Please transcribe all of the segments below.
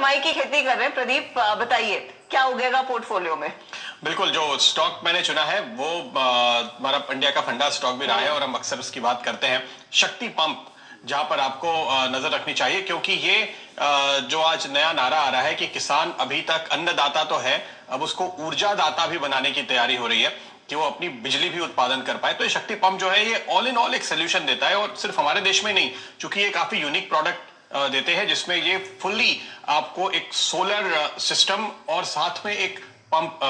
कमाई की खेती कर रहे हैं। प्रदीप, बताइए क्या उगेगा पोर्टफोलियो में? बिल्कुल, जो स्टॉक मैंने चुना है वो हमारा इंडिया का फंडा स्टॉक भी रहा है और हम अक्सर उसकी बात करते हैं, शक्ति पंप, जहां पर आपको नजर रखनी चाहिए, क्योंकि ये जो आज नया नारा आ रहा है कि किसान अभी तक अन्नदाता तो है, अब उसको ऊर्जा दाता भी बनाने की तैयारी हो रही है कि वो अपनी बिजली भी उत्पादन कर पाए। तो ये शक्ति पंप जो है ये ऑल इन ऑल एक सोल्यूशन देता है, और सिर्फ हमारे देश में नहीं, चूंकि ये काफी यूनिक प्रोडक्ट देते हैं जिसमें ये फुल्ली आपको एक सोलर सिस्टम और साथ में एक पंप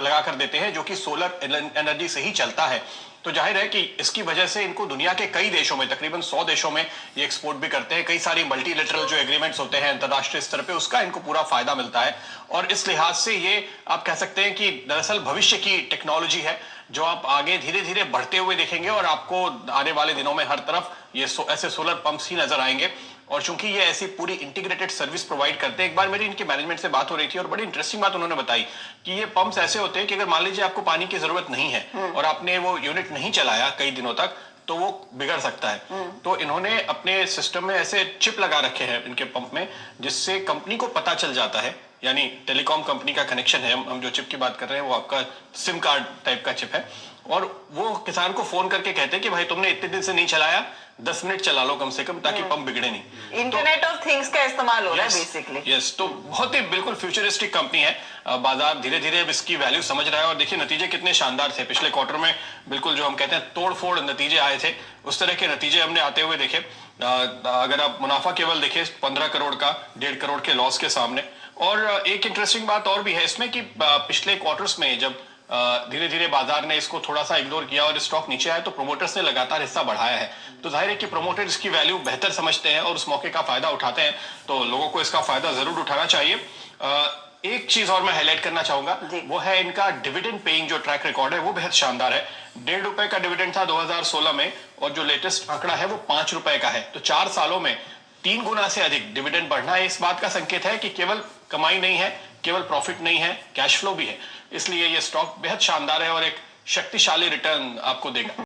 लगा कर देते हैं जो कि सोलर एनर्जी से ही चलता है। तो जाहिर है कि इसकी वजह से इनको दुनिया के कई देशों में, तकरीबन 100 देशों में ये एक्सपोर्ट भी करते हैं। कई सारी मल्टीलेटरल जो एग्रीमेंट्स होते हैं अंतरराष्ट्रीय स्तर पे, उसका इनको पूरा फायदा मिलता है। और इस लिहाज से ये आप कह सकते हैं कि दरअसल भविष्य की टेक्नोलॉजी है जो आप आगे धीरे धीरे बढ़ते हुए देखेंगे, और आपको आने वाले दिनों में हर तरफ ये ऐसे सोलर पंप्स ही नजर आएंगे। और चूंकि ये ऐसी पूरी इंटीग्रेटेड सर्विस प्रोवाइड करते हैं, एक बार मेरी इनके मैनेजमेंट से बात हो रही थी और बड़ी इंटरेस्टिंग बात उन्होंने बताई कि ये पंप्स ऐसे होते हैं कि अगर मान लीजिए आपको पानी की जरूरत नहीं है और आपने वो यूनिट नहीं चलाया कई दिनों तक, तो वो बिगड़ सकता है। तो इन्होंने अपने सिस्टम में ऐसे चिप लगा रखे हैं इनके पंप में, जिससे कंपनी को पता चल जाता है, यानी टेलीकॉम कंपनी का कनेक्शन है, हम जो चिप की बात कर रहे हैं वो आपका सिम कार्ड टाइप का चिप है, और वो किसान को फोन करके कहते हैं कि भाई तुमने इतने दिन से नहीं चलाया, 10 मिनट चला लो कम से कम, ताकि पंप बिगड़े नहीं। इंटरनेट ऑफ थिंग्स का इस्तेमाल हो रहा है बेसिकली। यस, तो बहुत ही बिल्कुल फ्यूचरिस्टिक कंपनी है। बाजार धीरे धीरे अब इसकी वैल्यू समझ रहा है, और देखिए नतीजे कितने शानदार थे पिछले क्वार्टर में, बिल्कुल जो हम कहते हैं तोड़फोड़ नतीजे आए थे, उस तरह के नतीजे हमने आते हुए देखे। अगर आप मुनाफा केवल देखिए 15 करोड़ का 1.5 करोड़ के लॉस के सामने। और एक इंटरेस्टिंग बात और भी है इसमें कि पिछले क्वार्टर्स में जब धीरे धीरे बाजार ने इसको थोड़ा सा इग्नोर किया और स्टॉक नीचे आया, तो प्रोमोटर्स ने लगातार हिस्सा बढ़ाया है। तो जाहिर है कि प्रोमोटर्स इसकी वैल्यू बेहतर समझते हैं और उस मौके का फायदा उठाते हैं, तो लोगों को इसका फायदा जरूर उठाना चाहिए। एक चीज और मैं हाईलाइट करना चाहूंगा, वो है इनका डिविडेंड पेइंग जो ट्रैक रिकॉर्ड है वो बेहद शानदार है। 1.5 रुपए का डिविडेंड था 2016 में, और जो लेटेस्ट आंकड़ा है वो 5 रुपए का है। तो 4 सालों में 3 गुना से अधिक डिविडेंड बढ़ना है। इस बात का संकेत है कि केवल कमाई नहीं है, केवल प्रॉफिट नहीं है, कैश फ्लो भी है। इसलिए ये स्टॉक बेहद शानदार है और एक शक्तिशाली रिटर्न आपको देगा।